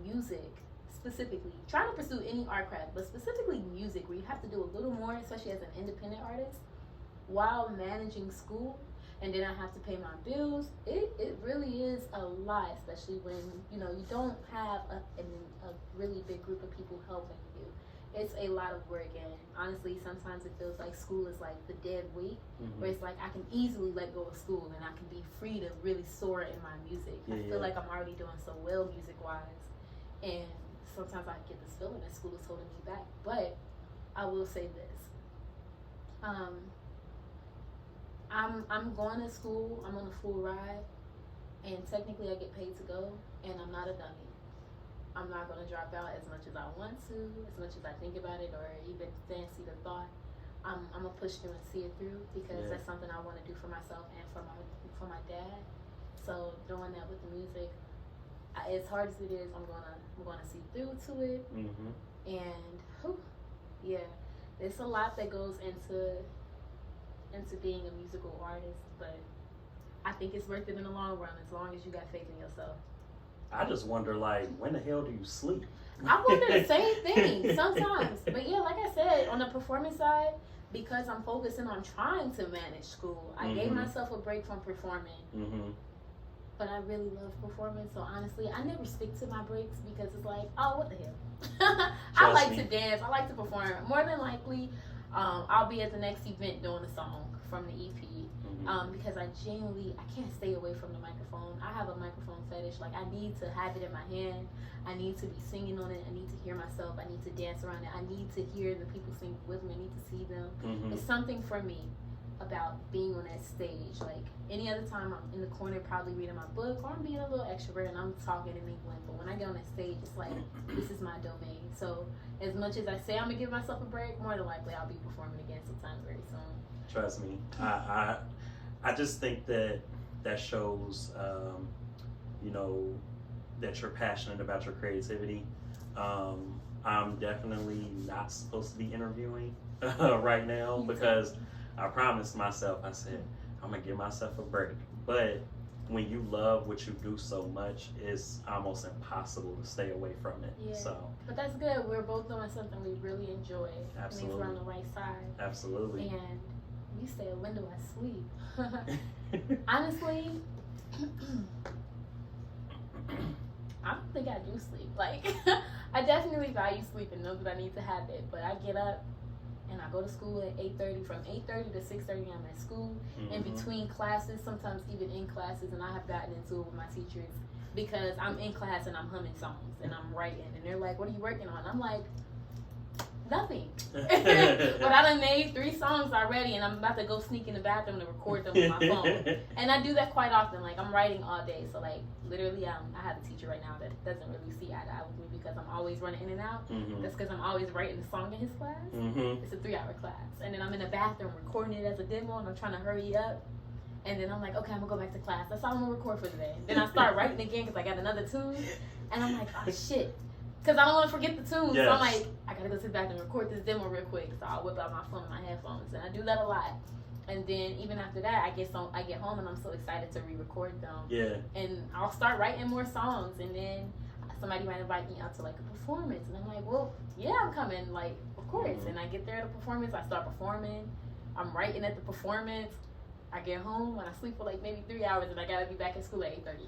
music specifically, trying to pursue any art craft, but specifically music, where you have to do a little more, especially as an independent artist, while managing school, and then I have to pay my bills. It really is a lot, especially when you don't have a really big group of people helping you. It's a lot of work, and honestly, sometimes it feels like school is like the dead weight, where it's like I can easily let go of school and I can be free to really soar in my music. I feel like I'm already doing so well music-wise, and sometimes I get this feeling that school is holding me back. But I will say this. I'm going to school, I'm on a full ride, and technically I get paid to go, and I'm not a dummy. I'm not going to drop out as much as I want to, as much as I think about it, or even fancy the thought. I'm going to push through and see it through, because that's something I want to do for myself and for my dad. So doing that with the music, as hard as it is, I'm gonna see through to it. And it's a lot that goes into being a musical artist, but I think it's worth it in the long run, as long as you got faith in yourself. I just wonder, like, when the hell do you sleep? I wonder the same thing sometimes. But yeah, like I said, on the performance side, because I'm focusing on trying to manage school, I gave myself a break from performing. But I really love performance, so honestly, I never stick to my breaks, because it's like, oh, what the hell? I like to dance, I like to perform. More than likely, I'll be at the next event doing a song from the EP, because I can't stay away from the microphone. I have a microphone fetish. Like, I need to have it in my hand. I need to be singing on it. I need to hear myself. I need to dance around it. I need to hear the people sing with me. I need to see them. It's something for me about being on that stage. Like, any other time I'm in the corner probably reading my book, or I'm being a little extrovert and I'm talking in England, but when I get on that stage, it's like, this is my domain. So as much as I say I'm gonna give myself a break, more than likely I'll be performing again sometime very soon. Trust me, I just think that shows that you're passionate about your creativity. I'm definitely not supposed to be interviewing right now, because I promised myself, I said, I'm going to give myself a break. But when you love what you do so much, it's almost impossible to stay away from it. Yeah. So, but that's good. We're both doing something we really enjoy. Absolutely. Means we're on the right side. Absolutely. And you say, when do I sleep? Honestly, I don't think I do sleep. Like, I definitely value sleep and know that I need to have it. But I get up and I go to school at 8:30. From 8:30 to 6:30, I'm at school. In between classes, sometimes even in classes, and I have gotten into it with my teachers, because I'm in class and I'm humming songs and I'm writing, and they're like, "What are you working on?" I'm like, nothing. But I done made 3 songs already, and I'm about to go sneak in the bathroom to record them with my phone. And I do that quite often. Like, I'm writing all day, so like literally, I have a teacher right now that doesn't really see eye to eye with me, because I'm always running in and out. That's because I'm always writing a song in his class. It's a 3-hour class, and then I'm in the bathroom recording it as a demo, and I'm trying to hurry up. And then I'm like, okay, I'm gonna go back to class. That's all I'm gonna record for today. Then I start writing again because I got another tune, and I'm like, oh shit. Because I don't want to forget the tune. Yes. So I'm like, I got to go sit back and record this demo real quick. So I'll whip out my phone and my headphones. And I do that a lot. And then even after that, I get home and I'm so excited to re-record them. Yeah. And I'll start writing more songs. And then somebody might invite me out to like a performance. And I'm like, well, yeah, I'm coming. Like, of course. And I get there at a performance. I start performing. I'm writing at the performance. I get home and I sleep for like maybe 3 hours, and I got to be back in school at 8:30.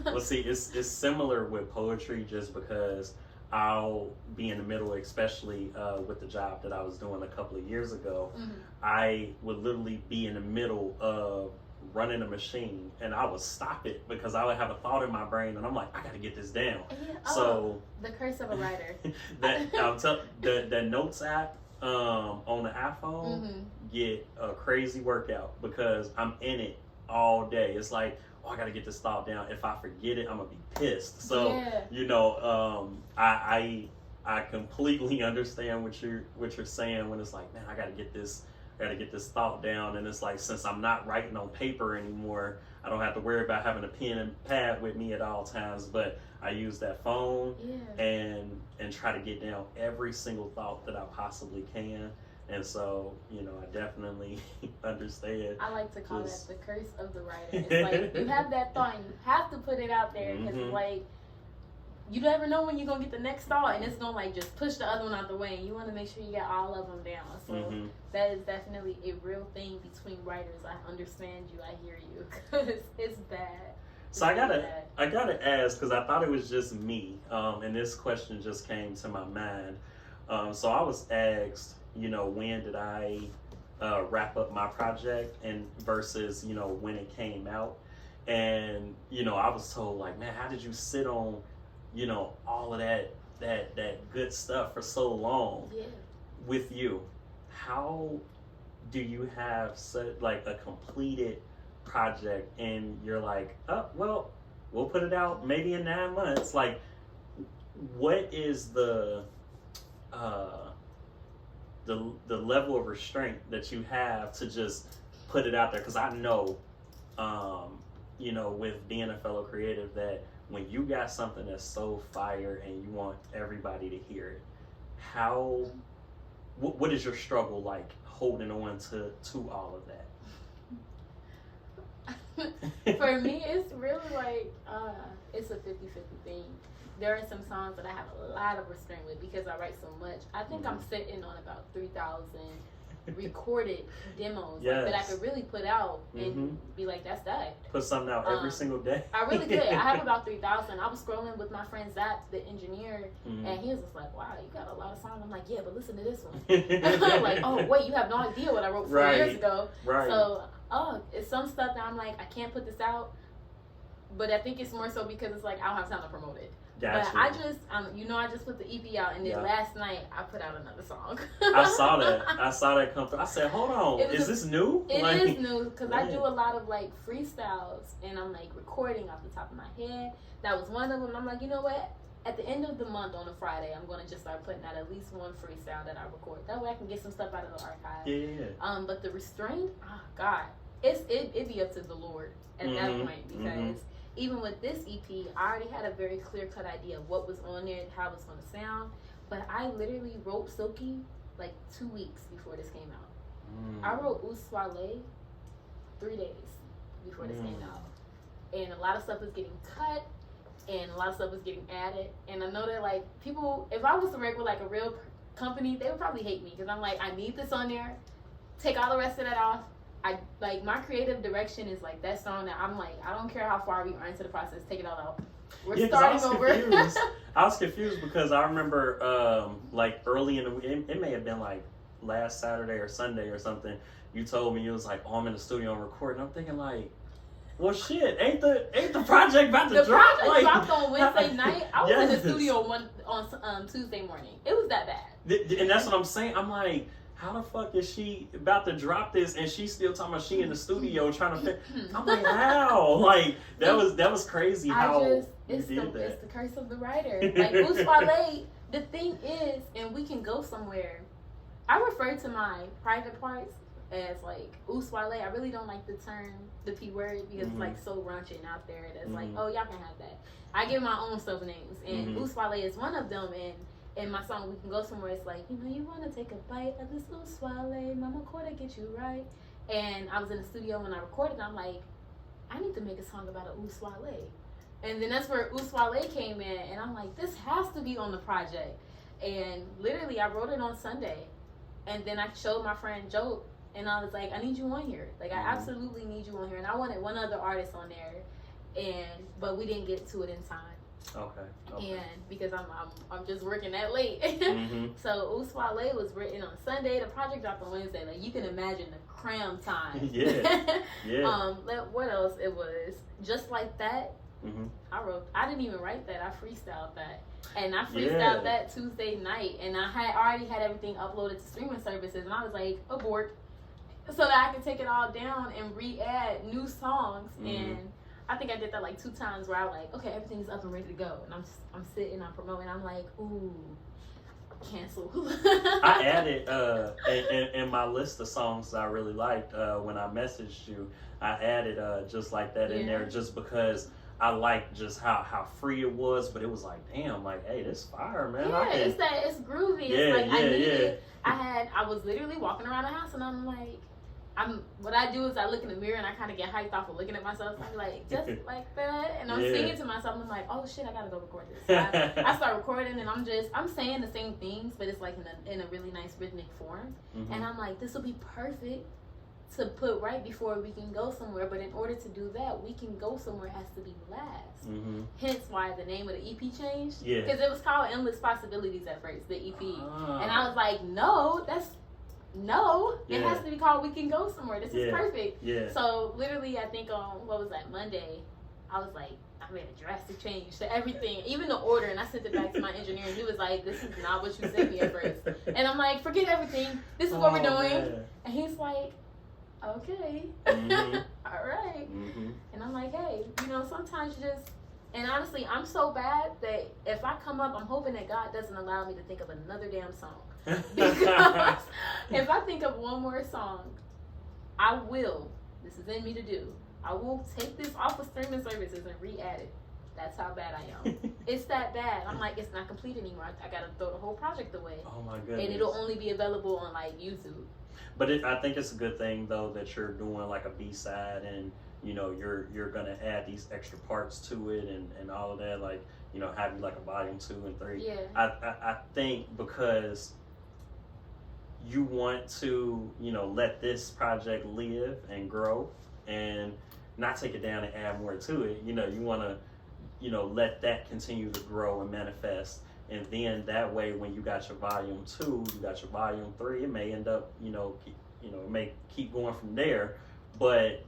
Well, see, it's similar with poetry, just because I'll be in the middle, especially with the job that I was doing a couple of years ago. I would literally be in the middle of running a machine, and I would stop it because I would have a thought in my brain, and I'm like, I got to get this down. Yeah. So the curse of a writer. The Notes app on the iPhone get a crazy workout, because I'm in it all day. It's like oh, I gotta get this thought down. If I forget it, I'm gonna be pissed. So Yeah. you know, I completely understand what you're saying when it's like, man, I gotta get this thought down. And it's like, since I'm not writing on paper anymore, I don't have to worry about having a pen and pad with me at all times, but I use that phone and try to get down every single thought that I possibly can. And so, you know, I definitely understand. I like to call that the curse of the writer. It's like, you have that thought and you have to put it out there, because it's like, you never know when you're going to get the next thought, and it's going to like just push the other one out the way, and you want to make sure you got all of them down. So that is definitely a real thing between writers. I understand you. I hear you, because it's bad. So I gotta ask, because I thought it was just me, and this question just came to my mind. So I was asked, you know, when did I wrap up my project, and versus, you know, when it came out. And, you know, I was told, like, man, how did you sit on, you know, all of that good stuff for so long? With you, how do you have such like a completed project and you're like, oh, well, we'll put it out maybe in 9 months? Like, what is the level of restraint that you have to just put it out there? Because I know, you know, with being a fellow creative, that when you got something that's so fire and you want everybody to hear it, what is your struggle like holding on to all of that? For me, it's really like, it's a 50-50 thing. There are some songs that I have a lot of restraint with because I write so much. I think I'm sitting on about 3,000 recorded demos that I could really put out and be like, that's that. Put something out every single day. I really could. I have about 3,000. I was scrolling with my friend Zach, the engineer, and he was just like, wow, you got a lot of songs. I'm like, yeah, but listen to this one. I'm like, oh, wait, you have no idea what I wrote 4 years ago. So, it's some stuff that I'm like, I can't put this out. But I think it's more so because it's like, I don't have time to promote it. Gotcha. But I just, you know, I just put the EP out, and then last night I put out another song. I saw that come through. I said, hold on, is this new? It is new, because I do a lot of like freestyles, and I'm like recording off the top of my head. That was one of them. I'm like, you know what? At the end of the month on a Friday, I'm going to just start putting out at least one freestyle that I record. That way I can get some stuff out of the archive. Yeah. But the restraint, oh God, it be up to the Lord at that point, because even with this EP, I already had a very clear-cut idea of what was on there, how it was going to sound. But I literally wrote Silky like 2 weeks before this came out. I wrote Uswale 3 days before this came out. And a lot of stuff was getting cut, and a lot of stuff was getting added. And I know that, like, people, if I was to work with like a real company, they would probably hate me, because I'm like, I need this on there. Take all the rest of that off. I like, my creative direction is like that song that I'm like, I don't care how far we are into the process, take it all out. We're starting over. I was confused because I remember like early in the week, it may have been like last Saturday or Sunday or something, you told me, it was like, oh, I'm in the studio and recording. I'm thinking like, well, shit, ain't the project about to drop? The project dropped on Wednesday night. I was in the studio on Tuesday morning. It was that bad. And that's what I'm saying. I'm like, how the fuck is she about to drop this and she's still talking about she in the studio trying to I'm like, how? Like, that was crazy how it's the curse of the writer. Like, Uswale, the thing is, and we can go somewhere, I refer to my private parts as like Uswale. I really don't like the term, the P word, because it's like so raunchy and out there. That's like, oh, y'all can have that. I give my own sub names, and Uswale is one of them. And in my song, We Can Go Somewhere, it's like, you know, you want to take a bite of this Uswale, mama quarter get you right. And I was in the studio when I recorded, I'm like, I need to make a song about a Uswale. And then that's where Uswale came in, and I'm like, this has to be on the project. And literally, I wrote it on Sunday, and then I showed my friend Joe, and I was like, I need you on here. Like, I absolutely need you on here. And I wanted one other artist on there, but we didn't get to it in time. Okay. And because I'm just working that late. So Uswale was written on Sunday. The project dropped on Wednesday. Like, you can imagine the cram time. Yeah. What else? It was Just Like That. I didn't even write that. I freestyled that. And I freestyled that Tuesday night. And I had already had everything uploaded to streaming services. And I was like, abort. So that I could take it all down and re-add new songs. And I think I did that like 2 times where I was like, okay, everything's up and ready to go, and I'm sitting, I'm promoting, I'm like, ooh, cancel. I added in my list of songs I really liked when I messaged you. I added just like that in there just because I liked just how free it was, but it was like, damn, like, hey, this fire, man. Yeah, it's groovy. Yeah, it's like yeah, I needed it. I was literally walking around the house and I'm like, what I do is I look in the mirror and I kind of get hyped off of looking at myself. I'm like, just like that, and I'm singing to myself. I'm like, oh shit, I gotta go record this. So I start recording and I'm saying the same things, but it's like in a really nice rhythmic form. And I'm like, this will be perfect to put right before we can go somewhere. But in order to do that, we can go somewhere has to be last. Hence why the name of the EP changed. Yeah, because it was called Endless Possibilities at first, the EP, and I was like, no, it has to be called We Can Go Somewhere. This is perfect. Yeah. So literally, I think on what was that, Monday, I was like, I made a drastic change to everything, even the order, and I sent it back to my engineer, and he was like, this is not what you sent me at first. And I'm like, forget everything. This is what we're doing. Man. And he's like, okay. All right. And I'm like, hey, sometimes you just, and honestly, I'm so bad that if I come up, I'm hoping that God doesn't allow me to think of another damn song. Because if I think of one more song, this is in me to do, I will take this off of streaming services and re-add it. That's how bad I am. It's that bad. I'm like, it's not complete anymore. I gotta throw the whole project away. Oh my goodness. And it'll only be available on like YouTube. But I think it's a good thing though that you're doing like a B-side, and you're gonna add these extra parts to it and all of that, like having like a volume 2 and 3. Yeah. I think because you want to let this project live and grow and not take it down and add more to it. You want to let that continue to grow and manifest, and then that way when you got your volume 2, you got your volume 3, it may end up it may keep going from there, but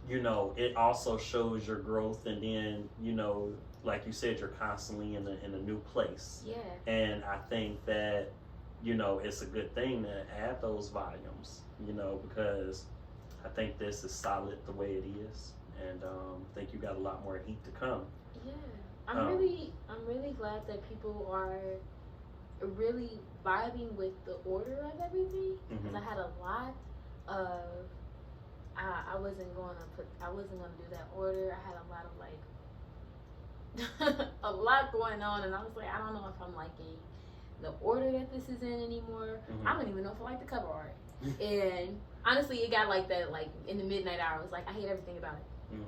it also shows your growth, and then like you said, you're constantly in a new place. Yeah. And I think that it's a good thing to add those volumes, because I think this is solid the way it is, and I think you got a lot more heat to come. Yeah, I'm really glad that people are really vibing with the order of everything, because I had a lot of I wasn't going to do that order. I had a lot of like a lot going on, and I was like, I don't know if I'm liking the order that this is in anymore. I don't even know if I like the cover art. And honestly, it got like that, like in the midnight hour. I was like, I hate everything about it.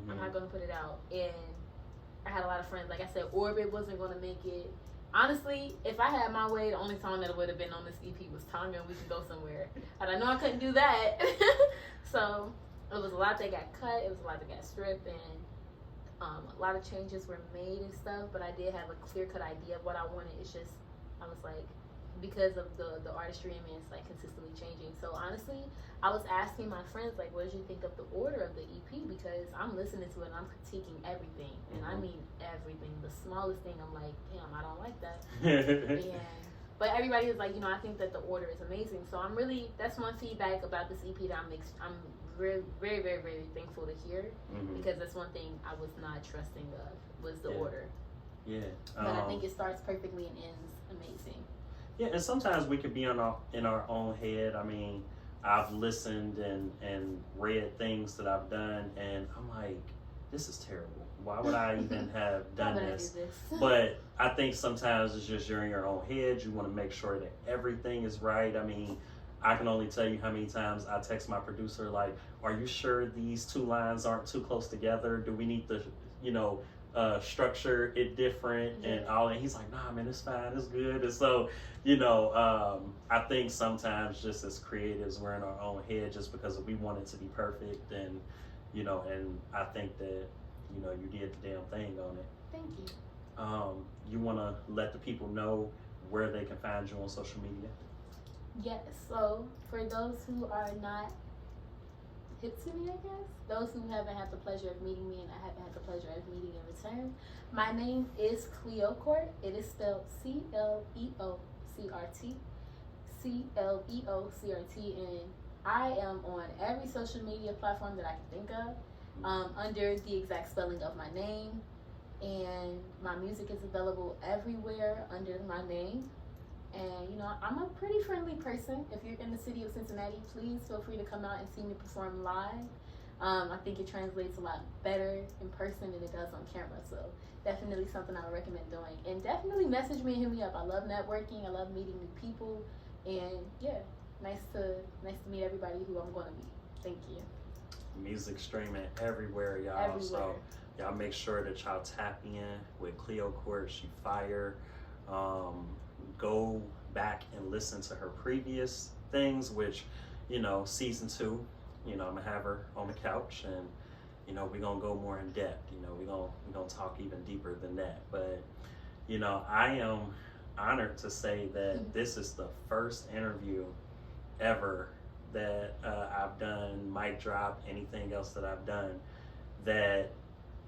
I'm not gonna put it out. And I had a lot of friends, like I said, Orbit wasn't gonna make it. Honestly, if I had my way, the only song that would have been on this EP was Tonga and We Can Go Somewhere. And I know I couldn't do that. So it was a lot that got cut, it was a lot that got stripped, and a lot of changes were made and stuff, but I did have a clear-cut idea of what I wanted. It's just, I was like, because of the artistry in me, it's like consistently changing. So honestly, I was asking my friends, like, what did you think of the order of the EP? Because I'm listening to it and I'm critiquing everything, and I mean everything. The smallest thing, I'm like, damn, I don't like that. But everybody is like, I think that the order is amazing. So that's one feedback about this EP that I'm very, very, very, very thankful to hear, because that's one thing I was not trusting of, was the order. Yeah. But I think it starts perfectly and ends amazing. Yeah, and sometimes we could be in our own head. I mean, I've listened and read things that I've done, and I'm like, this is terrible. Why would I even have done this? But I think sometimes it's just you're in your own head. You want to make sure that everything is right. I mean, I can only tell you how many times I text my producer, like, are you sure these 2 lines aren't too close together? Do we need to, structure it different and all? And he's like, nah, man, it's fine, it's good. And so, I think sometimes just as creatives, we're in our own head just because we want it to be perfect. And, and I think that, you did the damn thing on it. Thank you. You want to let the people know where they can find you on social media? Yes, so for those who are not hip to me, I guess, those who haven't had the pleasure of meeting me and I haven't had the pleasure of meeting in return, my name is Cleöcrt. It is spelled Cleocrt, Cleocrt, and I am on every social media platform that I can think of. under the exact spelling of my name. And my music is available everywhere under my name. And you know, I'm a pretty friendly person. If you're in the city of Cincinnati, please feel free to come out and see me perform live. I think it translates a lot better in person than it does on camera. So definitely something I would recommend doing. And definitely message me and hit me up. I love networking. I love meeting new people. And yeah, nice to meet everybody who I'm going to meet. Thank you. Music streaming everywhere, y'all. Everywhere. So y'all make sure that y'all tap in with Cleöcrt. She fire. Go back and listen to her previous things, which, you know, season 2, you know, I'm gonna have her on the couch, and you know, we're gonna go more in depth. You know, we're gonna talk even deeper than that. But you know, I am honored to say that this is the first interview ever that I've done, mic drop, anything else that I've done, that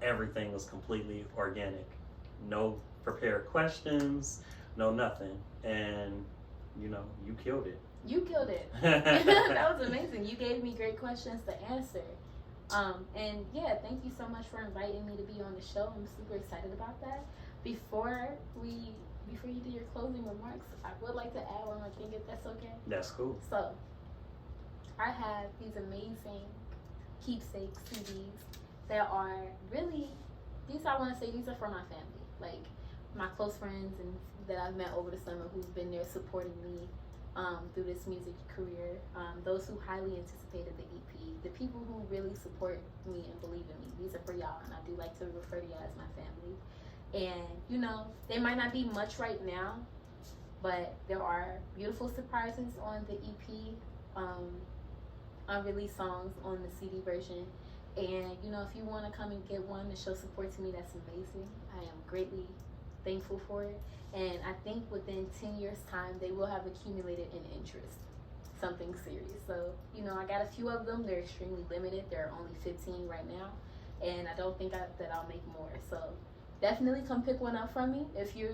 everything was completely organic. No prepared questions, no nothing. And you know, you killed it. You killed it. That was amazing. You gave me great questions to answer. And yeah, thank you so much for inviting me to be on the show. I'm super excited about that. Before you do your closing remarks, I would like to add one more thing, if that's okay. That's cool. So, I have these amazing keepsake CDs that are really, these I want to say, these are for my family. Like, my close friends and that I've met over the summer who've been there supporting me through this music career. Those who highly anticipated the EP. The people who really support me and believe in me. These are for y'all, and I do like to refer to y'all as my family. And, you know, they might not be much right now, but there are beautiful surprises on the EP, unreleased songs on the CD version. And, you know, if you want to come and get one to show support to me, that's amazing. I am greatly thankful for it. And I think within 10 years' time, they will have accumulated in interest, something serious. So, you know, I got a few of them. They're extremely limited. There are only 15 right now. And I don't think that I'll make more. So definitely come pick one up from me. If you're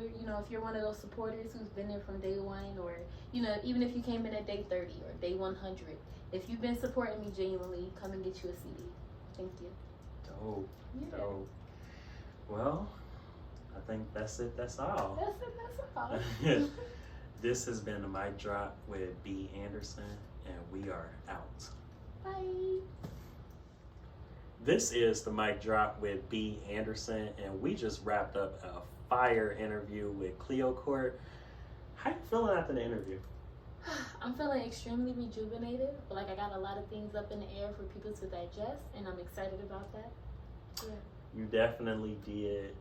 one of those supporters who's been there from day one, or, you know, even if you came in at day 30 or day 100, if you've been supporting me genuinely, come and get you a CD. Thank you. Dope. Yeah. Dope. Well, I think that's it. That's all. That's all. This has been the Mic Drop with B. Anderson, and we are out. Bye. This is the Mic Drop with B. Anderson, and we just wrapped up a fire interview with Cleöcrt. How you feeling after the interview? I'm feeling extremely rejuvenated. Like, I got a lot of things up in the air for people to digest, and I'm excited about that. Yeah. You definitely did.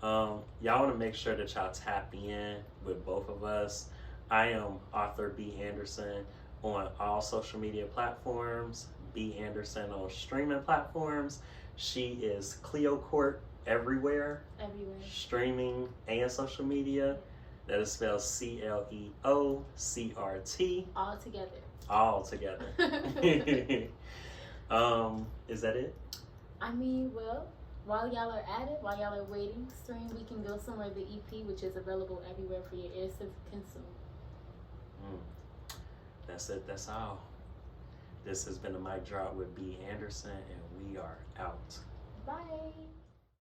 Y'all want to make sure that y'all tap in with both of us. I am author B. Anderson on all social media platforms. B. Anderson on streaming platforms. She is Cleöcrt everywhere. Everywhere. Streaming and social media. That is spelled Cleocrt. All together. All together. Is that it? I mean, well, while y'all are at it, while y'all are waiting, stream We Can Go Somewhere, the EP, which is available everywhere for your ears to consume. That's it. That's all. This has been a Mic Drop with B. Anderson, and we are out. Bye.